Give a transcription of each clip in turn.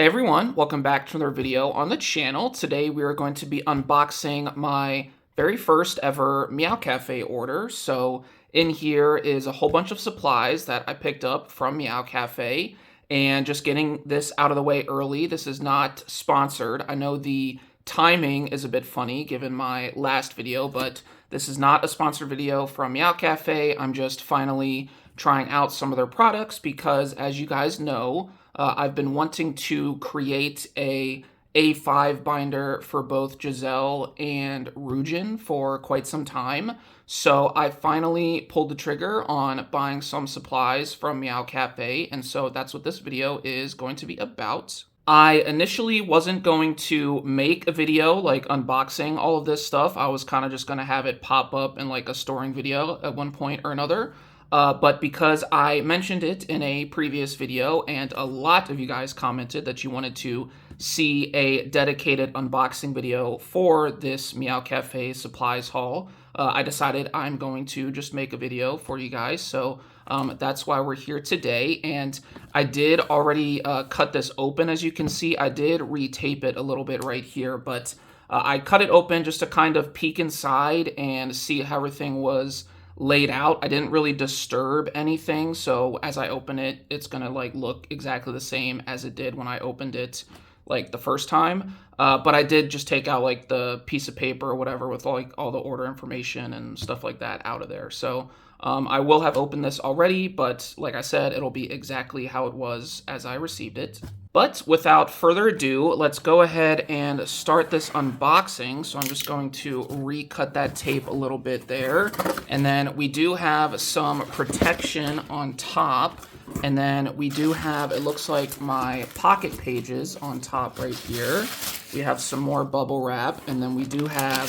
Hey everyone, welcome back to another video on the channel. Today we are going to be unboxing my very first ever Meow Cafe order. So in here is a whole bunch of supplies that I picked up from Meow Cafe, and just getting this out of the way early. This is not sponsored. I know the timing is a bit funny given my last video, but this is not a sponsored video from Meow Cafe. I'm just finally trying out some of their products because, as you guys know, I've been wanting to create a A5 binder for both Giselle and Ryujin for quite some time. So I finally pulled the trigger on buying some supplies from Meow Cafe, and so that's what this video is going to be about. I initially wasn't going to make a video like unboxing all of this stuff. I was kind of just going to have it pop up in like a storing video at one point or another. But because I mentioned it in a previous video and a lot of you guys commented that you wanted to see a dedicated unboxing video for this Meow Cafe supplies haul, I decided I'm going to just make a video for you guys. So that's why we're here today. And I did already cut this open. As you can see, I did retape it a little bit right here, but I cut it open just to kind of peek inside and see how everything was laid out. I didn't really disturb anything, so as I open it, it's gonna like look exactly the same as it did when I opened it like the first time. But I did just take out like the piece of paper or whatever with like all the order information and stuff like that out of there. So I will have opened this already, but like I said, it'll be exactly how it was as I received it. But without further ado, let's go ahead and start this unboxing. So I'm just going to recut that tape a little bit there. And then we do have some protection on top. And then we do have, it looks like, my pocket pages on top right here. We have some more bubble wrap, and then we do have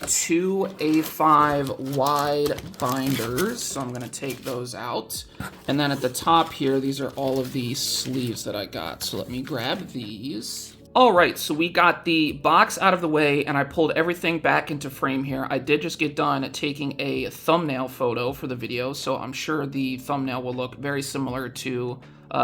two A5 wide binders, so I'm gonna take those out. And then at the top here, these are all of the sleeves that I got, so let me grab these. All right, so we got the box out of the way, and I pulled everything back into frame here. I did just get done taking a thumbnail photo for the video, so I'm sure the thumbnail will look very similar to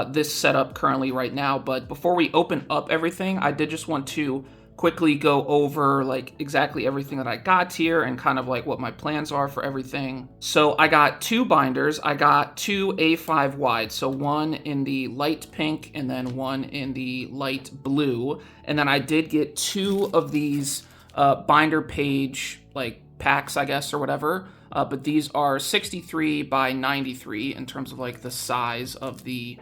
this setup currently right now. But before we open up everything, I did just want to quickly go over like exactly everything that I got here and kind of like what my plans are for everything. So I got two binders. I got two A5 wide, so one in the light pink and then one in the light blue. And then I did get two of these binder page like packs, I guess, or whatever. But these are 63 by 93 in terms of like the size of the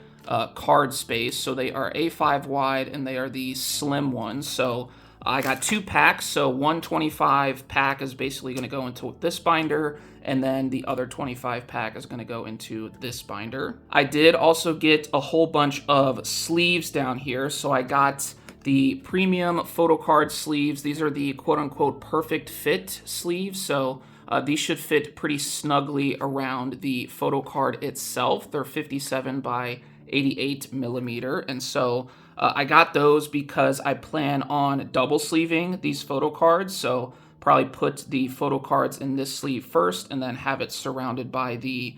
card space. So they are A5 wide and they are the slim ones. So I got two packs, so 125 pack is basically going to go into this binder, and then the other 25 pack is going to go into this binder. I did also get a whole bunch of sleeves down here, so I got the premium Photocard sleeves. These are the quote-unquote perfect fit sleeves, so these should fit pretty snugly around the Photocard itself. They're 57 by 88 millimeter, and so I got those because I plan on double sleeving these photo cards, so probably put the photo cards in this sleeve first and then have it surrounded by the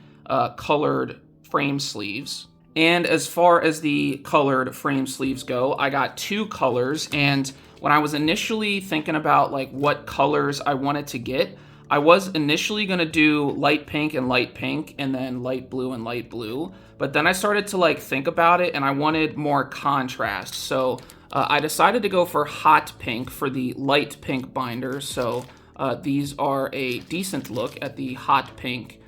colored frame sleeves. And as far as the colored frame sleeves go, I got two colors, and when I was initially thinking about like what colors I wanted to get, I was initially going to do light pink and then light blue and light blue. But then I started to like think about it and I wanted more contrast. So I decided to go for hot pink for the light pink binders. So these are a decent look at the hot pink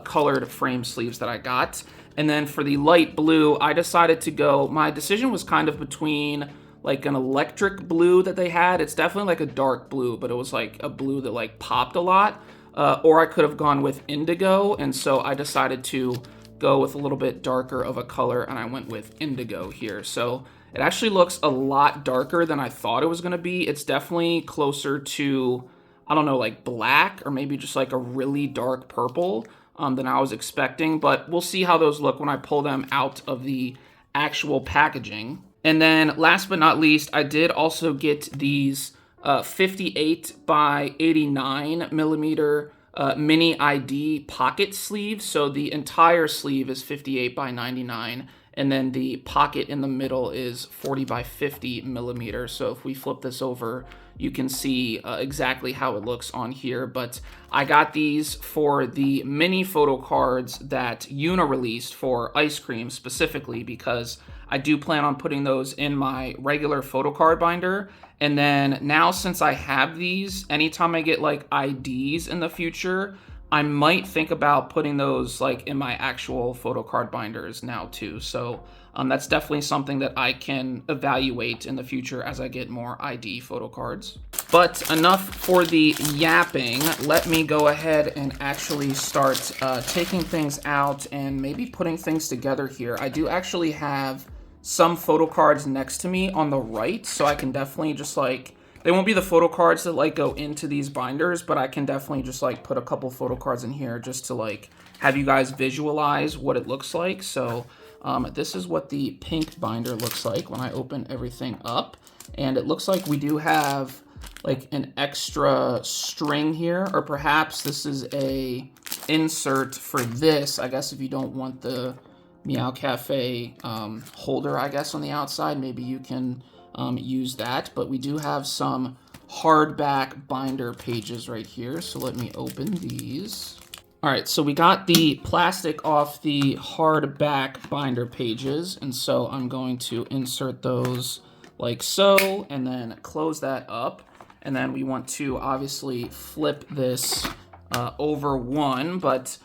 colored frame sleeves that I got. And then for the light blue, I decided to go, my decision was kind of between like an electric blue that they had. It's definitely like a dark blue, but it was like a blue that like popped a lot. Or I could have gone with indigo, and so I decided to go with a little bit darker of a color, and I went with indigo here. So it actually looks a lot darker than I thought it was going to be. It's definitely closer to, I don't know, like black or maybe just like a really dark purple than I was expecting, but we'll see how those look when I pull them out of the actual packaging. And then last but not least, I did also get these 58 by 89 millimeter mini ID pocket sleeve. So the entire sleeve is 58 by 99, And then the pocket in the middle is 40 by 50 millimeters. So if we flip this over, you can see exactly how it looks on here. But I got these for the mini photo cards that Yuna released for ice cream specifically, because I do plan on putting those in my regular photo card binder. And then now, since I have these, anytime I get like IDs in the future, I might think about putting those like in my actual photo card binders now too. So that's definitely something that I can evaluate in the future as I get more ID photo cards. But enough for the yapping. Let me go ahead and actually start taking things out and maybe putting things together here. I do actually have some photo cards next to me on the right, so I can definitely just like, they won't be the photo cards that like go into these binders, but I can definitely just like put a couple photo cards in here just to like have you guys visualize what it looks like. So this is what the pink binder looks like when I open everything up. And it looks like we do have like an extra string here, or perhaps this is a insert for this. I guess if you don't want the Meow Cafe holder, I guess, on the outside, maybe you can use that. But we do have some hardback binder pages right here, so let me open these. All right, so we got the plastic off the hardback binder pages, and so I'm going to insert those like so, and then close that up. And then we want to obviously flip this over one, but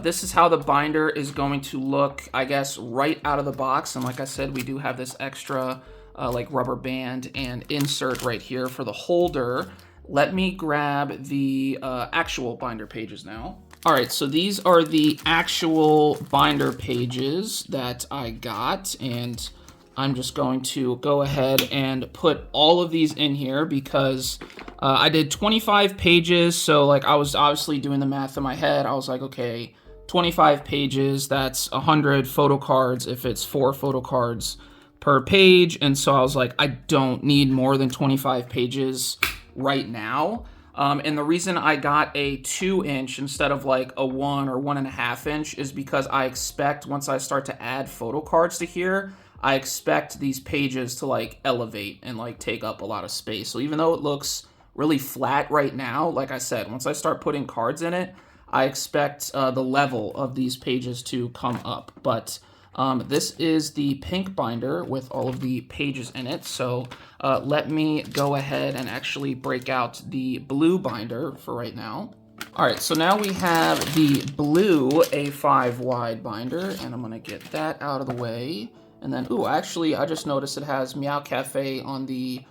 this is how the binder is going to look, I guess, right out of the box. And like I said, we do have this extra like rubber band and insert right here for the holder. Let me grab the actual binder pages now. All right, so these are the actual binder pages that I got, and I'm just going to go ahead and put all of these in here because I did 25 pages. So like I was obviously doing the math in my head. I was like, okay, 25 pages, that's 100 photo cards if it's 4 photo cards per page. And so I was like, I don't need more than 25 pages right now. And the reason I got a 2-inch instead of like a 1 or 1.5 inch is because I expect once I start to add photo cards to here, I expect these pages to like elevate and like take up a lot of space. So even though it looks really flat right now, like I said, once I start putting cards in it, I expect the level of these pages to come up. But this is the pink binder with all of the pages in it. So let me go ahead and actually break out the blue binder for right now. All right, so now we have the blue A5 wide binder, and I'm gonna get that out of the way. And then, ooh, actually, I just noticed it has Meow Cafe on the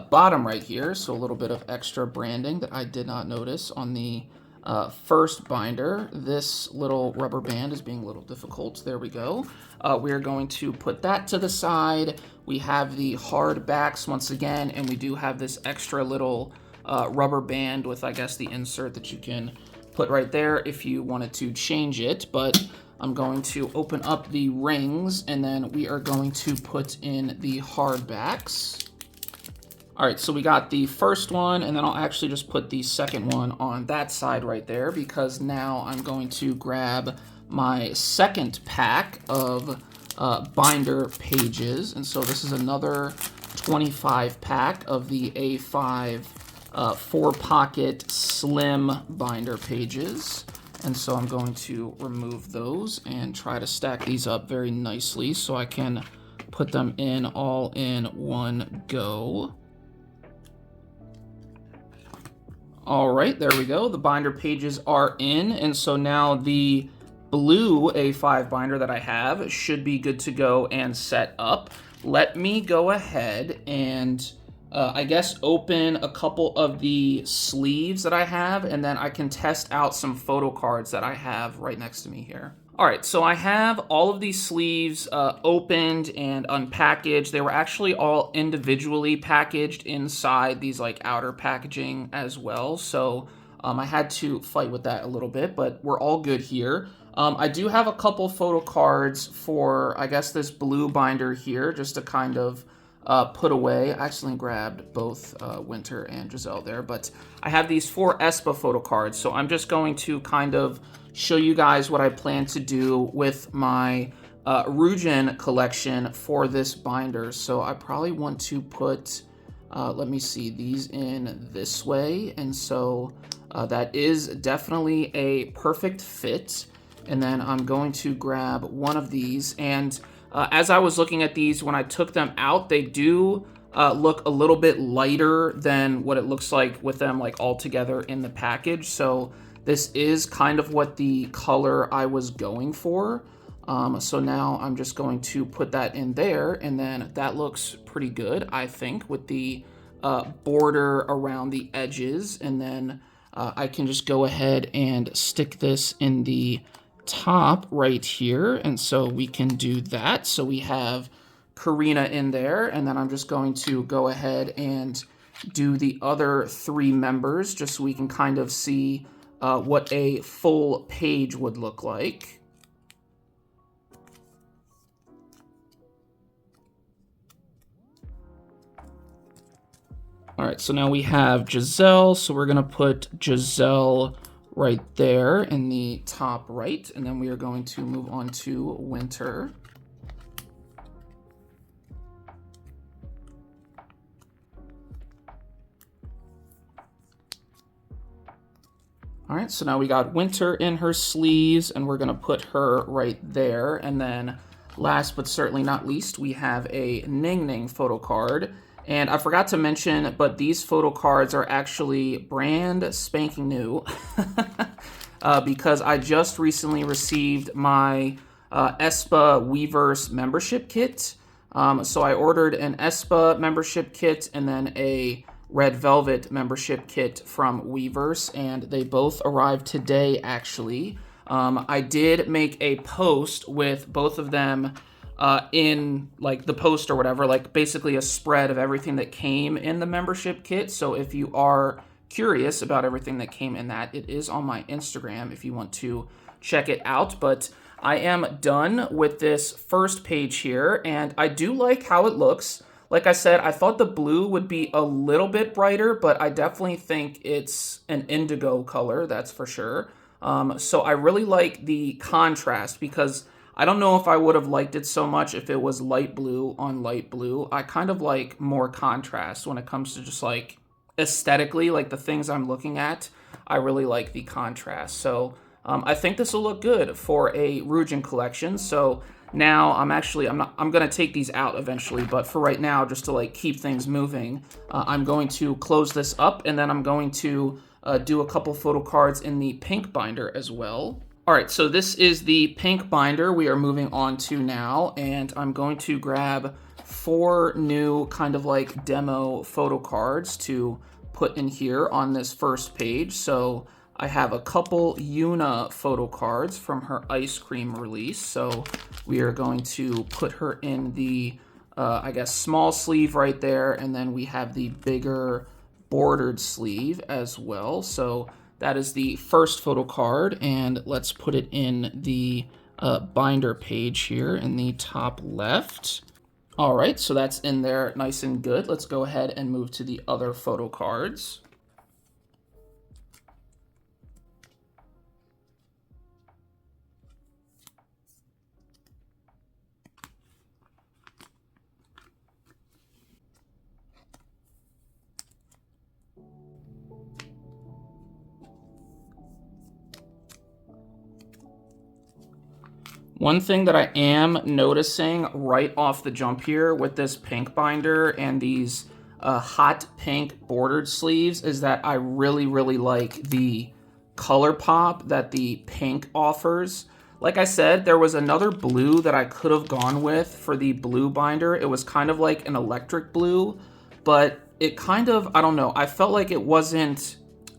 bottom right here, so a little bit of extra branding that I did not notice on the first binder. This little rubber band is being a little difficult. There we go. We're going to put that to the side. We have the hard backs once again, and we do have this extra little rubber band with, I guess, the insert that you can put right there if you wanted to change it. But I'm going to open up the rings, and then we are going to put in the hard backs. All right, so we got the first one, and then I'll actually just put the second one on that side right there, because now I'm going to grab my second pack of binder pages. And so this is another 25 pack of the A5 4-pocket slim binder pages. And so I'm going to remove those and try to stack these up very nicely so I can put them in all in one go. All right, there we go. The binder pages are in, and so now the blue A5 binder that I have should be good to go and set up. Let me go ahead and I guess open a couple of the sleeves that I have, and then I can test out some photo cards that I have right next to me here. All right, so I have all of these sleeves opened and unpackaged. They were actually all individually packaged inside these like outer packaging as well. So I had to fight with that a little bit, but we're all good here. I do have a couple photo cards for, I guess, this blue binder here, just to kind of put away. I accidentally grabbed both Winter and Giselle there, but I have these 4 aespa photo cards, so I'm just going to kind of show you guys what I plan to do with my Ryujin collection for this binder. So I probably want to put, let me see, these in this way. And so that is definitely a perfect fit. And then I'm going to grab one of these. And as I was looking at these, when I took them out, they do look a little bit lighter than what it looks like with them like all together in the package. So this is kind of what the color I was going for. So now I'm just going to put that in there, and then that looks pretty good, I think, with the border around the edges. And then I can just go ahead and stick this in the top right here, and so we can do that. So we have Karina in there, and then I'm just going to go ahead and do the other 3 members just so we can kind of see what a full page would look like. All right, so now we have Giselle, so we're gonna put Giselle right there in the top right, and then we are going to move on to Winter. All right, so now we got Winter in her sleeves, and we're gonna put her right there. And then last but certainly not least, we have a Ning Ning photo card. And I forgot to mention, but these photo cards are actually brand spanking new because I just recently received my aespa Weverse membership kit. So I ordered an aespa membership kit and then a Red Velvet membership kit from Weverse, and they both arrived today, actually. I did make a post with both of them in like the post or whatever, like basically a spread of everything that came in the membership kit. So if you are curious about everything that came in that, it is on my Instagram if you want to check it out. But I am done with this first page here, and I do like how it looks. Like I said, I thought the blue would be a little bit brighter, but I definitely think it's an indigo color, that's for sure. So I really like the contrast because I don't know if I would have liked it so much if it was light blue on light blue. I kind of like more contrast when it comes to just like aesthetically, like the things I'm looking at. I really like the contrast. So I think this will look good for a Ryujin collection. So now I'm going to take these out eventually, but for right now, just to like keep things moving, I'm going to close this up, and then I'm going to do a couple photo cards in the pink binder as well. All right, so this is the pink binder we are moving on to now, and I'm going to grab 4 new kind of like demo photo cards to put in here on this first page. So I have a couple Yuna photo cards from her ice cream release. So we are going to put her in the, I guess, small sleeve right there, and then we have the bigger bordered sleeve as well. So that is the first photo card, and let's put it in the binder page here in the top left. All right, so that's in there nice and good. Let's go ahead and move to the other photo cards. One thing that I am noticing right off the jump here with this pink binder and these hot pink bordered sleeves is that I really, really like the color pop that the pink offers. Like I said, there was another blue that I could have gone with for the blue binder. It was kind of like an electric blue, but it kind of, I don't know, I felt like it wasn't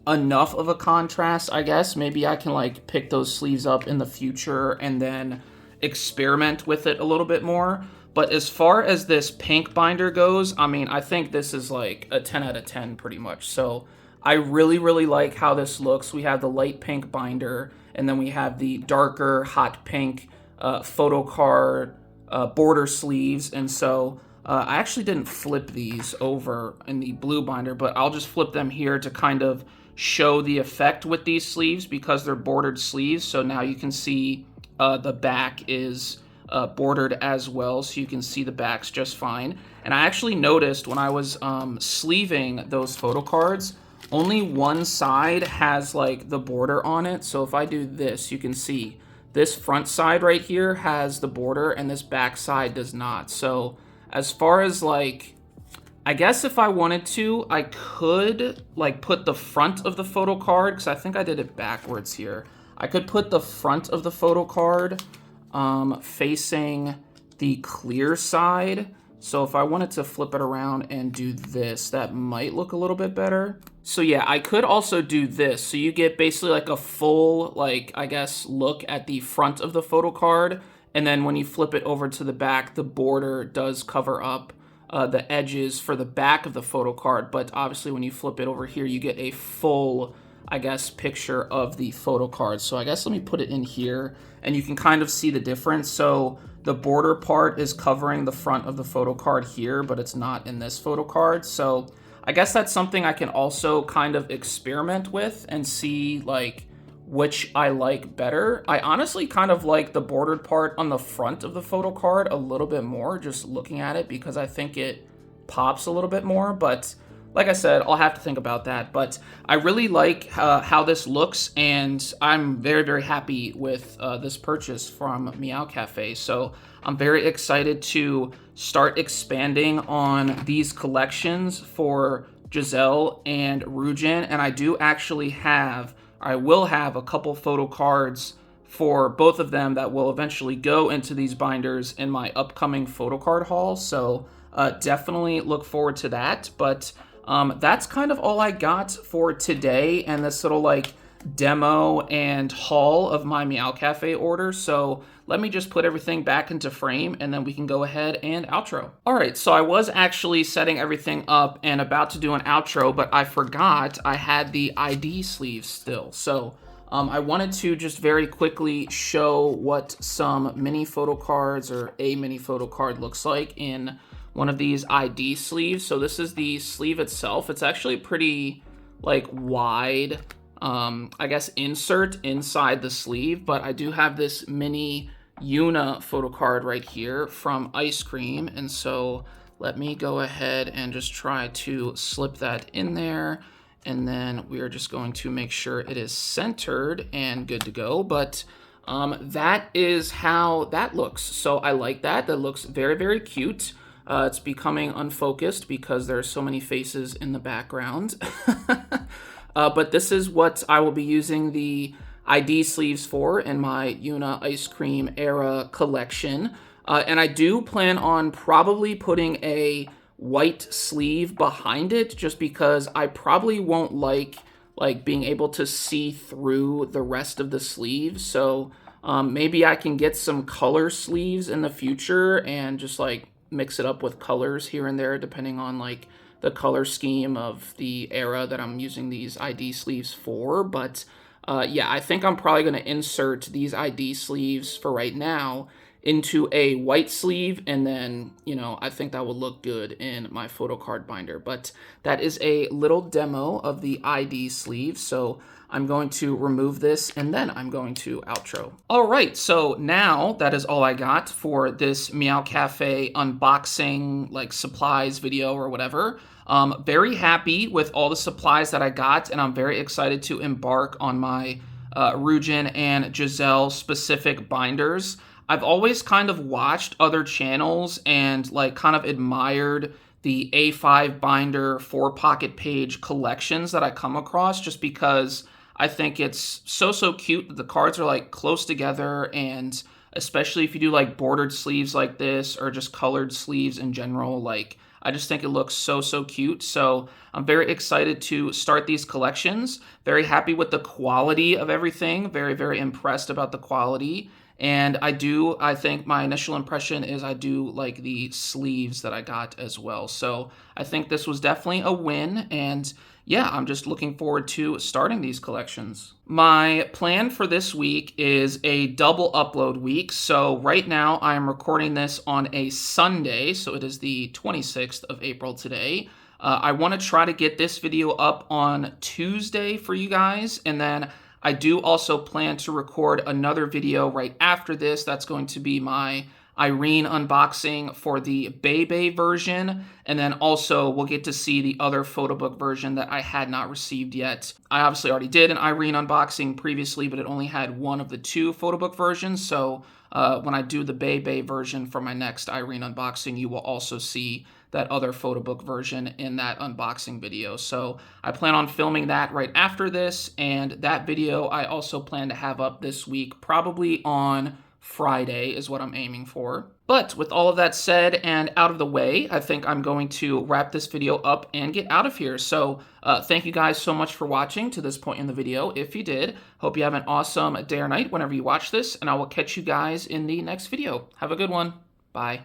enough of a contrast, I guess. Maybe I can like pick those sleeves up in the future and then experiment with it a little bit more. But as far as this pink binder goes, I mean, I think this is like a 10 out of 10 pretty much. So I really, really like how this looks. We have the light pink binder, and then we have the darker hot pink photo card border sleeves. And so I actually didn't flip these over in the blue binder, but I'll just flip them here to kind of show the effect with these sleeves because they're bordered sleeves. So now you can see the back is bordered as well, so you can see the backs just fine. And I actually noticed when I was sleeving those photo cards, only one side has like the border on it. So if I do this, you can see this front side right here has the border and this back side does not. So as far as like, I guess if I wanted to, I could like put the front of the photo card, because I think I did it backwards here. I could put the front of the photo card facing the clear side. So if I wanted to flip it around and do this, that might look a little bit better. So yeah, I could also do this. So you get basically like a full, like, I guess, look at the front of the photo card. And then when you flip it over to the back, the border does cover up the edges for the back of the photo card. But obviously when you flip it over here, you get a full, I guess, picture of the photo card. So I guess let me put it in here and you can kind of see the difference. So the border part is covering the front of the photo card here, but it's not in this photo card. So I guess that's something I can also kind of experiment with and see like which I like better. I honestly kind of like the bordered part on the front of the photo card a little bit more, just looking at it, because I think it pops a little bit more. But like I said, I'll have to think about that. But I really like how this looks, and I'm very, very happy with this purchase from Meow Cafe. So I'm very excited to start expanding on these collections for Giselle and Ryujin. And I will have a couple photo cards for both of them that will eventually go into these binders in my upcoming photo card haul. So definitely look forward to that. But that's kind of all I got for today and this little like demo and haul of my Meow Cafe order. So let me just put everything back into frame and then we can go ahead and outro. All right, so I was actually setting everything up and about to do an outro, but I forgot I had the ID sleeves still. So I wanted to just very quickly show what some mini photo cards or a mini photo card looks like in one of these ID sleeves. So this is the sleeve itself. It's actually pretty like wide, I guess, insert inside the sleeve, but I do have this mini Una photo card right here from Ice Cream. And so let me go ahead and just try to slip that in there. And then we are just going to make sure it is centered and good to go. But that is how that looks. So I like that. That looks very, very cute. It's becoming unfocused because there are so many faces in the background. But this is what I will be using the ID sleeves for in my Una Ice Cream era collection. And I do plan on probably putting a white sleeve behind it just because I probably won't like being able to see through the rest of the sleeve. So maybe I can get some color sleeves in the future and just like mix it up with colors here and there depending on like the color scheme of the era that I'm using these ID sleeves for. But yeah, I think I'm probably going to insert these ID sleeves for right now into a white sleeve, and then, you know, I think that would look good in my photo card binder. But that is a little demo of the ID sleeve, so I'm going to remove this and then I'm going to outro. All right, so now that is all I got for this Meow Cafe unboxing, like supplies video or whatever. Very happy with all the supplies that I got, and I'm very excited to embark on my Ryujin and Giselle specific binders. I've always kind of watched other channels and like kind of admired the A5 binder 4-pocket page collections that I come across, just because I think it's so cute that the cards are like close together, and especially if you do like bordered sleeves like this or just colored sleeves in general, like I just think it looks so cute. So I'm very excited to start these collections. Very happy with the quality of everything. Very impressed about the quality. And I think my initial impression is I do like the sleeves that I got as well. So I think this was definitely a win. And yeah, I'm just looking forward to starting these collections. My plan for this week is a double upload week. So right now I am recording this on a Sunday. So it is the 26th of April today. I want to try to get this video up on Tuesday for you guys. And then I do also plan to record another video right after this. That's going to be my, Irene unboxing for the Bebe version, and then also we'll get to see the other photobook version that I had not received yet. I obviously already did an Irene unboxing previously, but it only had one of the two photobook versions, so when I do the Bebe version for my next Irene unboxing, you will also see that other photobook version in that unboxing video. So I plan on filming that right after this, and that video I also plan to have up this week, probably on Friday is what I'm aiming for. But with all of that said and out of the way, I think I'm going to wrap this video up and get out of here. So thank you guys so much for watching to this point in the video. If you did, hope you have an awesome day or night whenever you watch this, and I will catch you guys in the next video. Have a good one. Bye.